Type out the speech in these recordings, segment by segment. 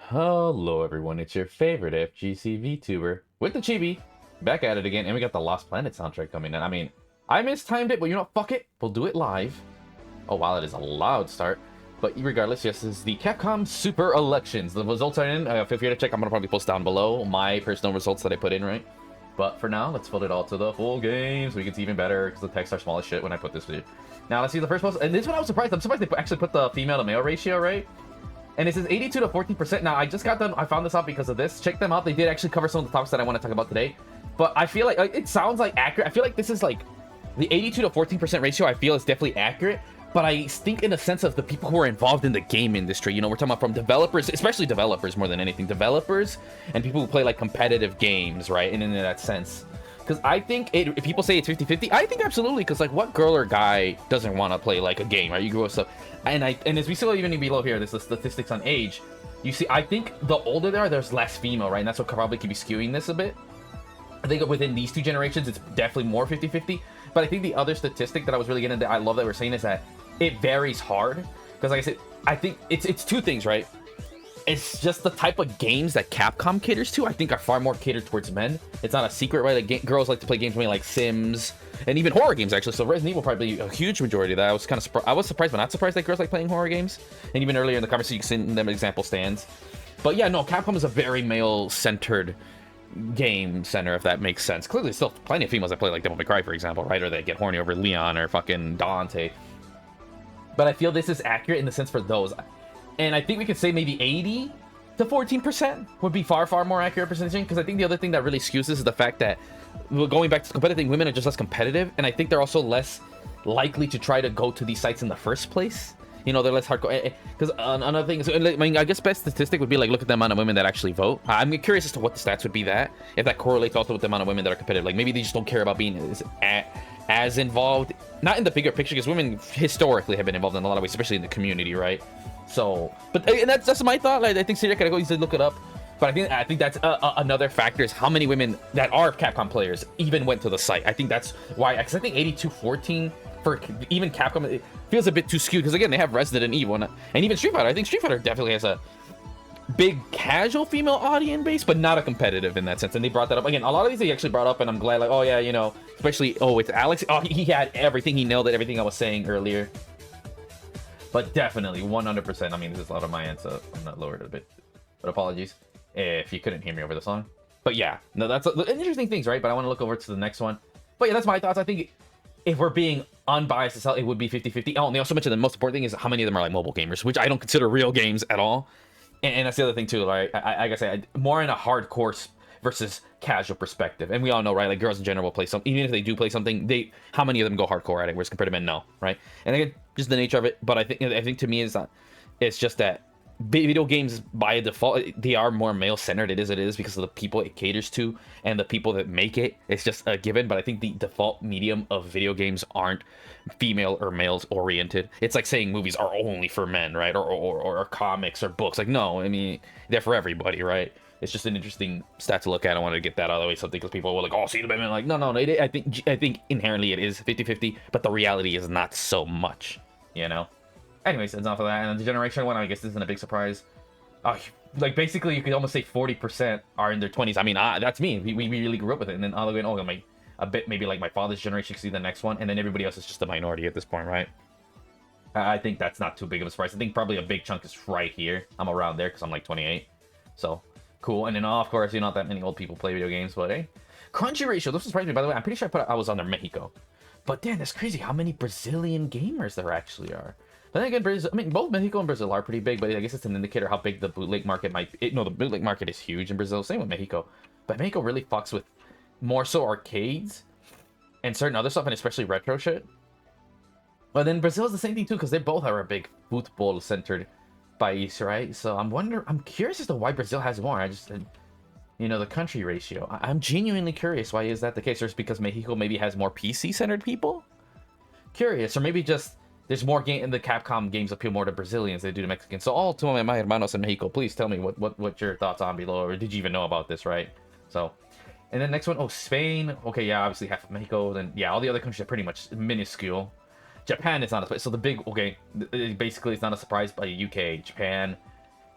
Hello everyone, it's your favorite FGC VTuber with the chibi, back at it again, and we got the Lost Planet soundtrack coming in. I mean, I mistimed it, but you know, fuck it, we'll do it live. Oh wow, it is a loud start. But regardless, yes, this is the Capcom Super Elections. The results are in, feel free to check, I'm gonna probably post down below my personal results that I put in, right? But for now, let's fold it all to the full game so we can see even better, because the texts are small as shit when I put this video. Now let's see the first post, and this one I was surprised, I'm surprised they actually put the female to male ratio, right? And it says 82 to 14%. Now, I just got them. I found this out because of this. Check them out. They did actually cover some of the topics that I want to talk about today. But I feel like it sounds like accurate. I feel like this is like the 82 to 14% ratio. I feel is definitely accurate. But I think in the sense of the people who are involved in the game industry, you know, we're talking about from developers, especially developers more than anything, developers and people who play like competitive games, right? And in that sense, because I think if people say it's 50-50, I think absolutely, because like what girl or guy doesn't want to play like a game, right? You grow up, and as we still even below here, there's the statistics on age. You see, I think the older they are, there's less female, right? And that's what probably could be skewing this a bit. I think within these two generations, it's definitely more 50-50. But I think the other statistic that I was really getting into, I love that we're saying, is that it varies hard. Because like I said, I think it's two things, right? It's just the type of games that Capcom caters to, I think, are far more catered towards men. It's not a secret, right? Like girls like to play games like Sims and even horror games, actually. So Resident Evil probably a huge majority of that. I was kind of I was surprised, but not surprised that girls like playing horror games. And even earlier in the conversation, you can send them example stands. But yeah, no, Capcom is a very male-centered game center, if that makes sense. Clearly, still plenty of females that play like Devil May Cry, for example, right? Or they get horny over Leon or fucking Dante. But I feel this is accurate in the sense for those. And I think we could say maybe 80 to 14% would be far more accurate percentage. Because I think the other thing that really skews this is the fact that, well, going back to the competitive thing, women are just less competitive. And I think they're also less likely to try to go to these sites in the first place. You know, they're less hardcore. Because another thing is, I mean, I guess best statistic would be like, look at the amount of women that actually vote. I'm curious as to what the stats would be if that correlates also with the amount of women that are competitive. Like maybe they just don't care about being as involved. Not in the bigger picture, because women historically have been involved in a lot of ways, especially in the community, right? So, but and that's my thought. Like, I think Syria could go. You said look it up, but I think that's another factor is how many women that are Capcom players even went to the site. I think that's why. Because I think 82-14 for even Capcom, it feels a bit too skewed. Because again, they have Resident Evil and even Street Fighter. I think Street Fighter definitely has a big casual female audience base, but not a competitive in that sense. And they brought that up again. A lot of these they actually brought up, and I'm glad. Like, oh yeah, you know, especially with Alex. Oh, he had everything. He nailed it. Everything I was saying earlier. But definitely, 100%. I mean, this is a lot of my end, so I'm not lowered a bit. But apologies if you couldn't hear me over the song. But yeah, no, that's interesting things, right? But I want to look over to the next one. But yeah, that's my thoughts. I think if we're being unbiased as hell, it would be 50-50. Oh, and they also mentioned the most important thing is how many of them are like mobile gamers, which I don't consider real games at all. And that's the other thing too, right? Like I say, more in a hardcore versus casual perspective. And we all know, right? Like girls in general will play something, even if they do play something, how many of them go hardcore at it, whereas compared to men, no, right? And again, just the nature of it. But I think to me it's just that video games by default, they are more male centered. It is because of the people it caters to and the people that make it. It's just a given. But I think the default medium of video games aren't female or males oriented. It's like saying movies are only for men, right? Or comics or books. Like, no, I mean, they're for everybody, right? It's just an interesting stat to look at. I wanted to get that out of the way, something, because people were like, oh, see the men. Like, no, I think inherently it is 50-50, but the reality is not so much, you know? Anyways, that's enough of that. And the generation one, I guess this isn't a big surprise. Like, basically, you could almost say 40% are in their 20s. I mean, that's me. We really grew up with it. And then all the way, a bit maybe like my father's generation could see the next one. And then everybody else is just a minority at this point, right? I think that's not too big of a surprise. I think probably a big chunk is right here. I'm around there because I'm like 28. So, cool. And then, of course, not that many old people play video games, but hey. Crunchy ratio. This surprised me, by the way. I'm pretty sure I was under Mexico. But damn, that's crazy how many Brazilian gamers there actually are. But then again, Brazil, I mean, both Mexico and Brazil are pretty big, but I guess it's an indicator how big the bootleg market might be. No, the bootleg market is huge in Brazil. Same with Mexico. But Mexico really fucks with more so arcades and certain other stuff, and especially retro shit. But then Brazil's the same thing too, because they both are a big football-centered país, right? So I'm curious as to why Brazil has more. I just, the country ratio. I'm genuinely curious. Why is that the case? Or is it because Mexico maybe has more PC-centered people? Curious, or maybe just there's more game in the Capcom games appeal more to Brazilians than they do to Mexicans. So all two of my hermanos in Mexico, please tell me what your thoughts on below, or did you even know about this, right? So, and then next one, Spain. Okay, yeah, obviously half of Mexico. Then yeah, all the other countries are pretty much minuscule. Japan is not a so the big basically it's not a surprise, but UK, Japan,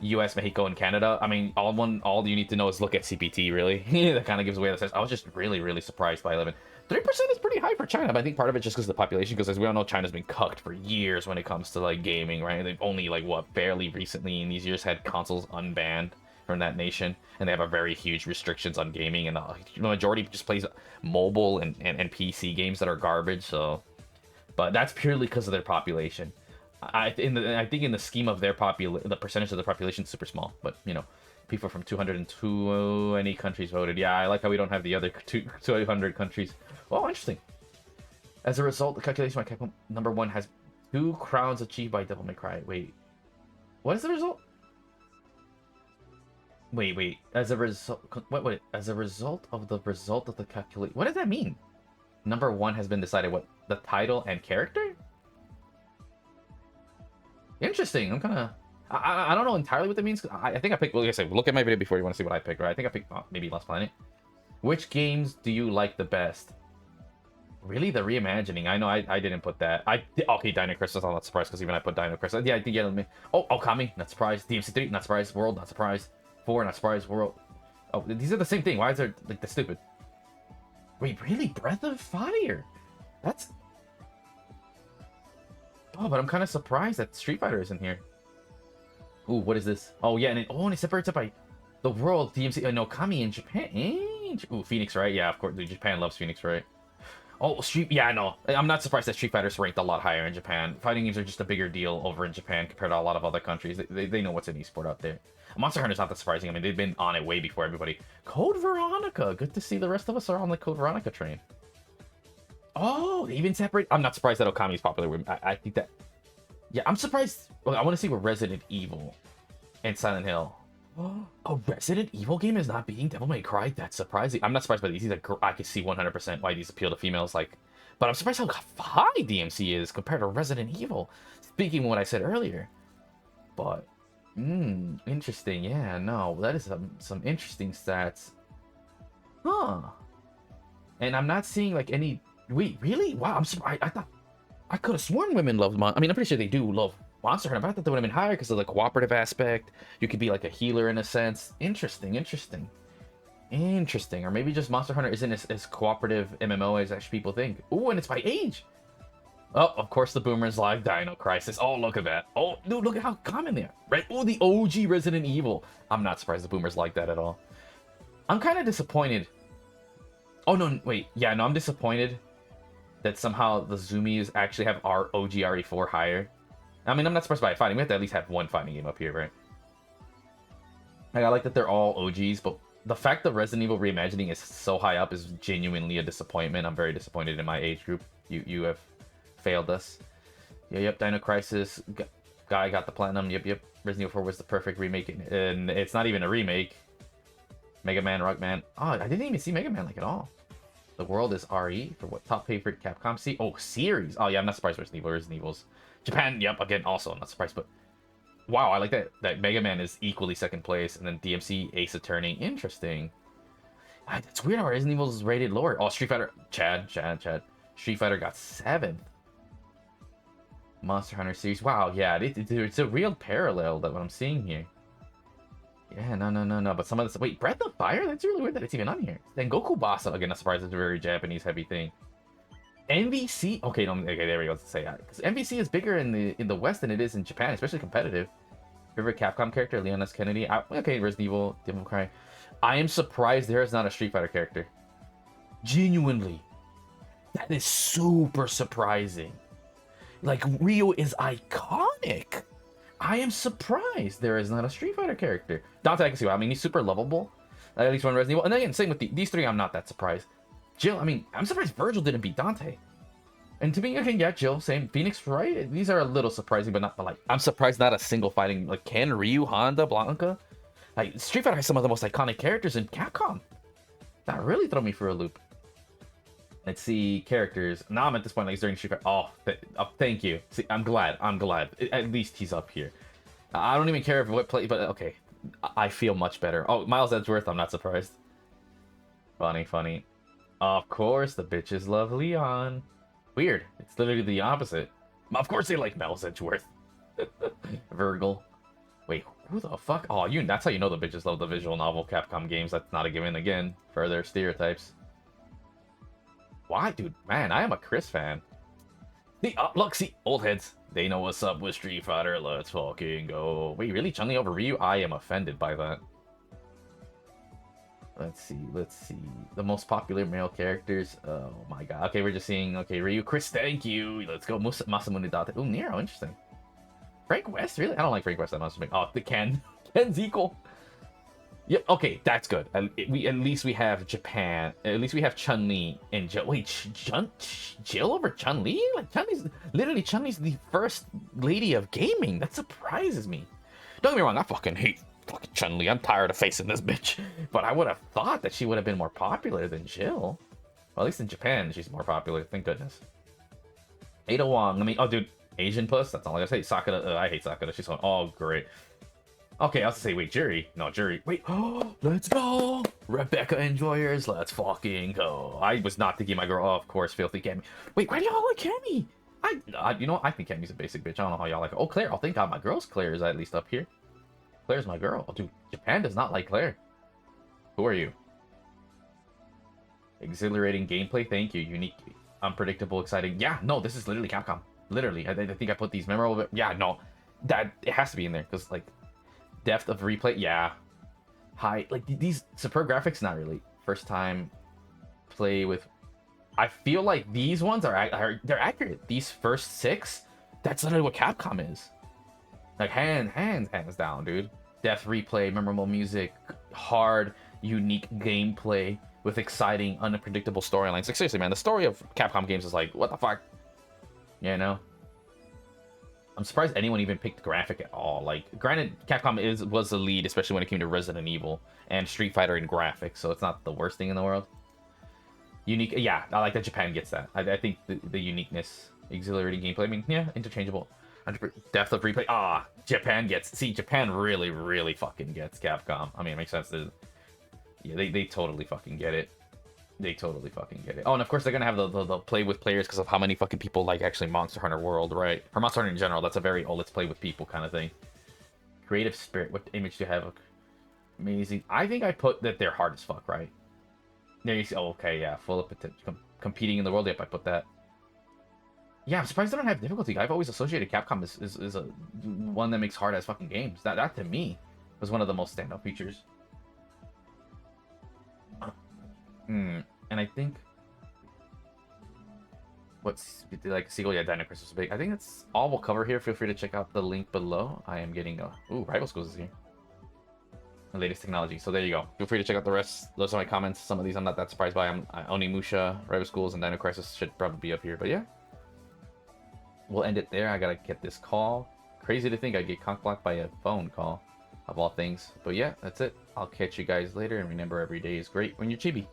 US, Mexico, and Canada. I mean, all you need to know is look at CPT, really. That kind of gives away the sense. I was just really, really surprised by 11. 3% is pretty high for China, but I think part of it just because of the population, because as we all know, China's been cucked for years when it comes to, like, gaming, right? They've only, like, what, fairly recently in these years had consoles unbanned from that nation, and they have a very huge restrictions on gaming, and the majority just plays mobile and PC games that are garbage, so... But that's purely because of their population. I think in the scheme of their the percentage of the population is super small, but, you know, people from 202 any countries voted. Yeah, I like how we don't have the other 200 countries. Oh, interesting. As a result, the calculation by Capcom #1 has 2 crowns achieved by Devil May Cry. Wait, what is the result? Wait. As a result, what? As a result of the calculation, what does that mean? #1 has been decided. What, the title and character? Interesting. I'm kind of... I don't know entirely what that means. I think I picked... Like I said, look at my video before you want to see what I picked, right? I think I picked maybe Lost Planet. Which games do you like the best? Really, the reimagining? I know I didn't put that. Okay, Dino Crisis. I'm not surprised because even I put Dino Crisis. Yeah, I think yeah. Oh, Okami. Not surprised. DMC3. Not surprised. World. Not surprised. 4. Not surprised. World. Oh, these are the same thing. Why is there like the stupid? Wait, really? Breath of Fire? That's... Oh, but I'm kind of surprised that Street Fighter isn't here. Ooh, what is this? Oh, yeah, and it separates it by the world, DMC, and Okami in Japan. Ooh, Phoenix, right? Yeah, of course, Japan loves Phoenix, right? Oh, yeah, no. I'm not surprised that Street Fighter's ranked a lot higher in Japan. Fighting games are just a bigger deal over in Japan compared to a lot of other countries. They know what's an esport out there. Monster Hunter's not that surprising. I mean, they've been on it way before everybody. Code Veronica. Good to see the rest of us are on the Code Veronica train. Oh, they even separate. I'm not surprised that Okami is popular. I think that... Yeah, I'm surprised. Well, I want to see what Resident Evil and Silent Hill. A Resident Evil game is not being Devil May Cry? That's surprising. I'm not surprised by these. I can see 100% why these appeal to females. Like, but I'm surprised how high DMC is compared to Resident Evil. Speaking of what I said earlier. But, interesting. Yeah, no, that is some interesting stats. Huh. And I'm not seeing like any... Wait, really? Wow, I'm surprised. I thought... I could have sworn women love... I mean, I'm pretty sure they do love Monster Hunter, but I thought they would have been higher because of the cooperative aspect. You could be like a healer in a sense. Interesting. Or maybe just Monster Hunter isn't as cooperative MMO as actually people think. Ooh, and it's by age. Oh, of course the boomers like Dino Crisis. Oh, look at that. Oh, dude, look at how common they are. Right? Oh, the OG Resident Evil. I'm not surprised the boomers like that at all. I'm kind of disappointed. Oh, no, wait. Yeah, no, I'm disappointed that somehow the Zoomies actually have our OG RE4 higher. I mean, I'm not surprised by fighting. We have to at least have one fighting game up here, right? Like, I like that they're all OGs, but the fact that Resident Evil Reimagining is so high up is genuinely a disappointment. I'm very disappointed in my age group. You have failed us. Yep, Dino Crisis. Guy got the platinum. Yep. Resident Evil 4 was the perfect remake, and it's not even a remake. Mega Man, Rockman. Oh, I didn't even see Mega Man like at all. The world is RE for what top favorite Capcom see? Oh, series. Oh yeah, I'm not surprised Resident Evil's. Japan, yep, again, also I'm not surprised, but wow, I like that Mega Man is equally second place, and then DMC Ace Attorney. Interesting. It's weird how Resident Evil's rated lower. Oh, Street Fighter, Chad. Street Fighter got 7th. Monster Hunter series. Wow, yeah, it's a real parallel that what I'm seeing here. Yeah, no. But some of this... Wait, Breath of Fire? That's really weird that it's even on here. Then Goku Basa. Again, not surprised it's a very Japanese heavy thing. MVC... Okay, no, okay, there we go. Let's say that. Because MVC is bigger in the West than it is in Japan, especially competitive. Favorite Capcom character? Leon S. Kennedy. Okay, Resident Evil. Devil May Cry. I am surprised there is not a Street Fighter character. Genuinely. That is super surprising. Like, Ryo is iconic. I am surprised there is not a Street Fighter character. Dante, I can see why. I mean, he's super lovable. At least one Resident Evil. And then again, same with these three, I'm not that surprised. Jill, I mean, I'm surprised Virgil didn't beat Dante. And to me, okay, yeah, Jill, same. Phoenix, right? These are a little surprising, but not, but like, I'm surprised not a single fighting, like, Ken, Ryu, Honda, Blanca. Like, Street Fighter has some of the most iconic characters in Capcom. That really throw me for a loop. Let's see, characters. Now I'm at this point, like, during Street Fighter. Oh, thank you. See, I'm glad. At least he's up here. I don't even care if what play, but okay. I feel much better. Oh, Miles Edgeworth, I'm not surprised. Funny. Of course, the bitches love Leon. Weird. It's literally the opposite. Of course they like Miles Edgeworth. Virgil. Wait, Who the fuck? Oh, that's how you know the bitches love the visual novel Capcom games. That's not a given again. Further stereotypes. Why, dude? Man, I am a Chris fan. See, look, see, old heads. They know what's up with Street Fighter. Let's fucking go. Wait, really? Chun-Li over Ryu? I am offended by that. Let's see. The most popular male characters. Oh my god. Okay, we're just seeing. Okay, Ryu, Chris, thank you. Let's go. Masamune Date. Oh, Nero, interesting. Frank West, really? I don't like Frank West that much. Oh, the Ken. Ken's equal. Yep. Okay, that's good. At least we have Japan. At least we have Chun-Li and Jill. Wait, Jill over Chun-Li? Like Chun-Li's the first lady of gaming. That surprises me. Don't get me wrong. I fucking hate fucking Chun-Li. I'm tired of facing this bitch. But I would have thought that she would have been more popular than Jill. Well, at least in Japan, she's more popular. Thank goodness. Ada Wong. I mean, oh, dude, Asian puss. That's all I gotta say. Sakura. I hate Sakura. She's going. Oh, great. Okay, I was to say, wait, Jury. No, Jury. Wait. Oh, let's go. Rebecca Enjoyers. Let's fucking go. I was not thinking my girl. Oh, of course, Filthy Cammy. Wait, why do y'all like Cammy? You know, I think Cammy's a basic bitch. I don't know how y'all like her. Oh, Claire. Oh, thank God my girl's Claire is at least up here. Claire's my girl. Oh, dude, Japan does not like Claire. Who are you? Exhilarating gameplay. Thank you. Unique, unpredictable, exciting. Yeah, no, this is literally Capcom. Literally. I think I put these memorable. Yeah, no. It has to be in there because, like, depth of replay, yeah. High, like these superb graphics, not really. First time play with. I feel like these ones they're accurate. These first 6, that's literally what Capcom is. Like hands down, dude. Depth replay, memorable music, hard, unique gameplay with exciting, unpredictable storylines. Like seriously, man, the story of Capcom games is like, what the fuck, you know? I'm surprised anyone even picked graphic at all. Like, granted, Capcom was the lead, especially when it came to Resident Evil and Street Fighter in graphics, so it's not the worst thing in the world. Unique, yeah, I like that Japan gets that. I think the uniqueness, exhilarating gameplay. I mean, yeah, interchangeable. Depth of replay. Japan gets. See, Japan really fucking gets Capcom. I mean, it makes sense. Yeah, they totally fucking get it. They totally fucking get it. Oh, and of course they're gonna have the play with players because of how many fucking people like actually Monster Hunter World, right? Or Monster Hunter in general. That's a very let's play with people kind of thing. Creative spirit. What image do you have? Amazing. I think I put that they're hard as fuck, right? There you see. Oh, okay, yeah. Full of potential. Competing in the world. Yep, I put that. Yeah, I'm surprised they don't have difficulty. I've always associated Capcom is a one that makes hard as fucking games. That to me was one of the most standout features. And I think what's like Seagull, yeah, Dino Crisis was big. I think that's all we'll cover here. Feel free to check out the link below. I am getting Rival Schools is here. The latest technology. So there you go. Feel free to check out the rest. Those are my comments. Some of these I'm not that surprised by. Onimusha, Rival Schools, and Dino Crisis should probably be up here. But yeah. We'll end it there. I gotta get this call. Crazy to think I get cock blocked by a phone call, of all things. But yeah, that's it. I'll catch you guys later. And remember, every day is great when you're chibi.